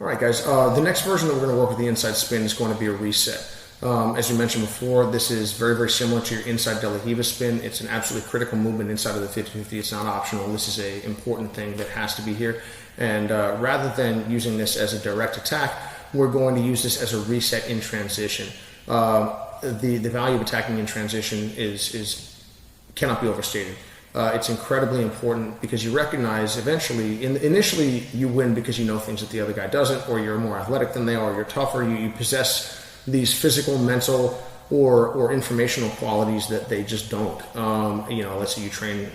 All right, guys. The next version that we're going to work with the inside spin is going to be a reset. As you mentioned before, this is very, very similar to your inside De La Riva spin. It's an absolutely critical movement inside of the 50-50. It's not optional. This is an important thing that has to be here. And rather than using this as a direct attack, we're going to use this as a reset in transition. The value of attacking in transition cannot be overstated. It's incredibly important because you recognize initially you win because you know things that the other guy doesn't, or you're more athletic than they are, or you're tougher, you possess these physical, mental, or informational qualities that they just don't. Let's say you train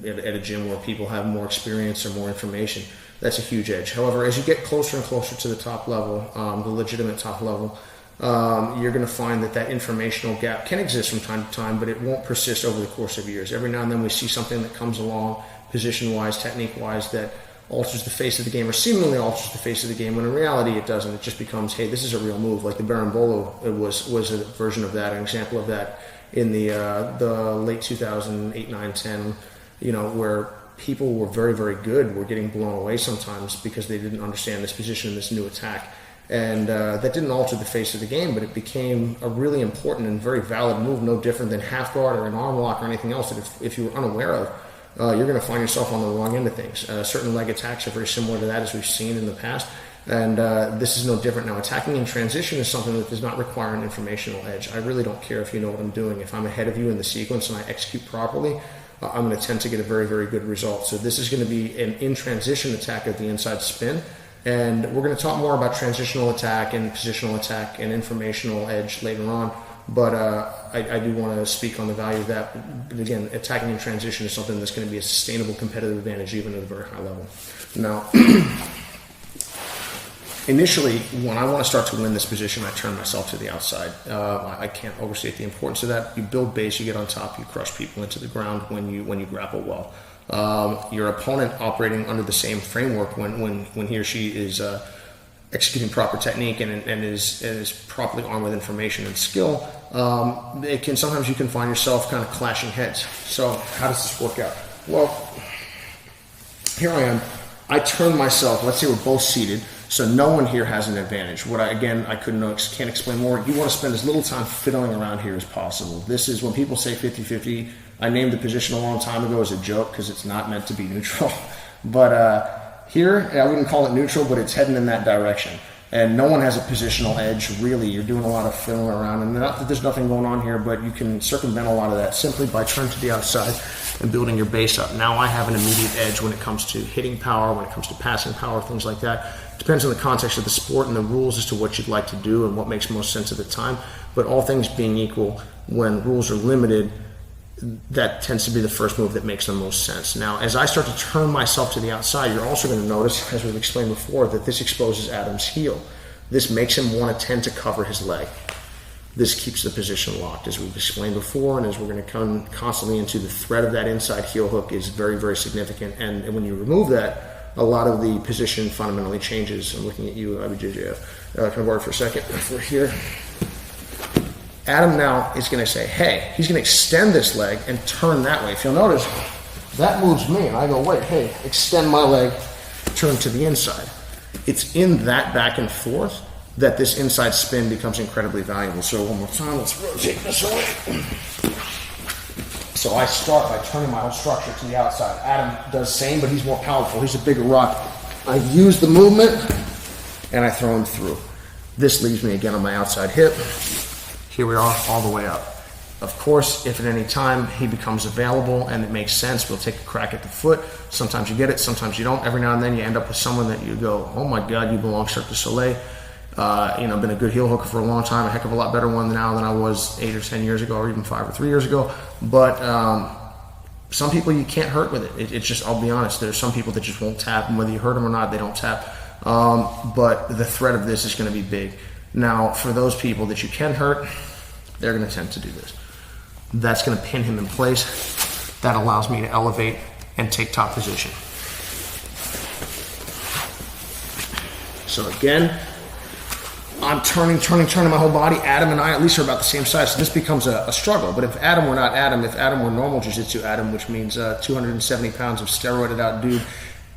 at a gym where people have more experience or more information. That's a huge edge. However, as you get closer and closer to the top level, the legitimate top level, you're going to find that informational gap can exist from time to time, but it won't persist over the course of years. Every now and then we see something that comes along, position-wise, technique-wise, that alters the face of the game, or seemingly alters the face of the game, when in reality it doesn't. It just becomes, hey, this is a real move. Like the Berimbolo was a version of that, an example of that in the late 2008, 9, 10, where people were very, very good, were getting blown away sometimes because they didn't understand this position and this new attack. And that didn't alter the face of the game, but it became a really important and very valid move, no different than half guard or an arm lock or anything else that if you were unaware of, you're going to find yourself on the wrong end of things. Certain leg attacks are very similar to that, as we've seen in the past, and this is no different. Now, attacking in transition is something that does not require an informational edge. I really don't care if you know what I'm doing. If I'm ahead of you in the sequence and I execute properly, I'm going to tend to get a very, very good result. So this is going to be an in-transition attack of the inside spin. And we're going to talk more about transitional attack and positional attack and informational edge later on. But I do want to speak on the value of that. But again, attacking in transition is something that's going to be a sustainable competitive advantage even at a very high level. Now, initially, when I want to start to win this position, I turn myself to the outside. I can't overstate the importance of that. You build base, you get on top, you crush people into the ground when you grapple well. Your opponent operating under the same framework when he or she is executing proper technique and is properly armed with information and skill, sometimes you can find yourself kind of clashing heads. So how does this work out? Well, here I am. I turn myself. Let's say we're both seated, so no one here has an advantage. I can't explain more. You want to spend as little time fiddling around here as possible. This is when people say 50-50. I named the position a long time ago as a joke because it's not meant to be neutral. But here, I wouldn't call it neutral, but it's heading in that direction. And no one has a positional edge, really. You're doing a lot of fiddling around. And not that there's nothing going on here, but you can circumvent a lot of that simply by turning to the outside and building your base up. Now I have an immediate edge when it comes to hitting power, when it comes to passing power, things like that. Depends on the context of the sport and the rules as to what you'd like to do and what makes most sense at the time. But all things being equal, when rules are limited, that tends to be the first move that makes the most sense. Now, as I start to turn myself to the outside, you're also going to notice, as we've explained before, that this exposes Adam's heel. This makes him want to tend to cover his leg. This keeps the position locked, as we've explained before, and as we're going to come constantly into, the threat of that inside heel hook is very, very significant. And when you remove that, a lot of the position fundamentally changes. I'm looking at you, IBJJF. Can I borrow for a second? If we're here. Adam now is going to say, hey, he's going to extend this leg and turn that way. If you'll notice, that moves me, and I go, wait, hey, extend my leg, turn to the inside. It's in that back and forth that this inside spin becomes incredibly valuable. So one more time, let's rotate this away. So I start by turning my whole structure to the outside. Adam does the same, but he's more powerful. He's a bigger rock. I use the movement, and I throw him through. This leaves me again on my outside hip. Here we are, all the way up. Of course, if at any time he becomes available and it makes sense, we'll take a crack at the foot. Sometimes you get it, sometimes you don't. Every now and then you end up with someone that you go, oh my God, you belong Cirque du Soleil. I've been a good heel hooker for a long time, a heck of a lot better one now than I was 8 or 10 years ago, or even 5 or 3 years ago. But some people you can't hurt with it. It's just, I'll be honest, there's some people that just won't tap, and whether you hurt them or not, they don't tap. But the threat of this is going to be big. Now, for those people that you can hurt, they're going to tend to do this. That's going to pin him in place. That allows me to elevate and take top position. So again, I'm turning my whole body. Adam and I at least are about the same size, so this becomes a struggle. But if Adam were not Adam, if Adam were normal jiu-jitsu Adam, which means 270 pounds of steroided out dude,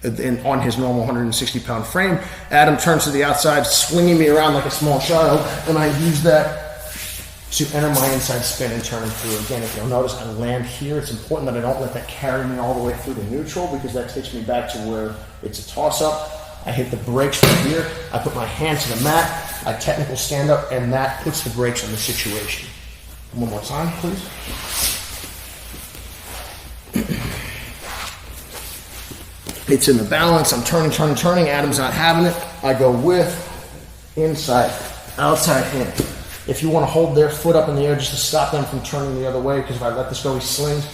on his normal 160-pound frame. Adam turns to the outside, swinging me around like a small child, and I use that to enter my inside spin and turn him through. Again, if you'll notice, I land here. It's important that I don't let that carry me all the way through to neutral, because that takes me back to where it's a toss-up. I hit the brakes from here. I put my hand to the mat. I technical stand up, and that puts the brakes on the situation. One more time, please. It's in the balance. I'm turning. Adam's not having it. I go with, inside, outside hand. If you want to hold their foot up in the air just to stop them from turning the other way, because if I let this go, he slings,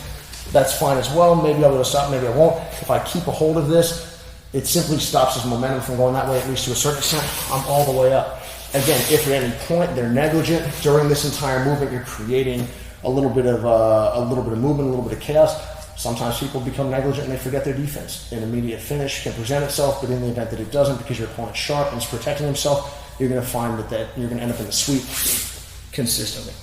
that's fine as well. Maybe I'll be able to stop, maybe I won't. If I keep a hold of this, it simply stops his momentum from going that way, at least to a certain extent. I'm all the way up. Again, if at any point they're negligent during this entire movement, you're creating a little bit of movement, a little bit of chaos. Sometimes people become negligent and they forget their defense. An immediate finish can present itself, but in the event that it doesn't, because your opponent's sharp and is protecting himself, you're going to find that you're going to end up in the sweep consistently.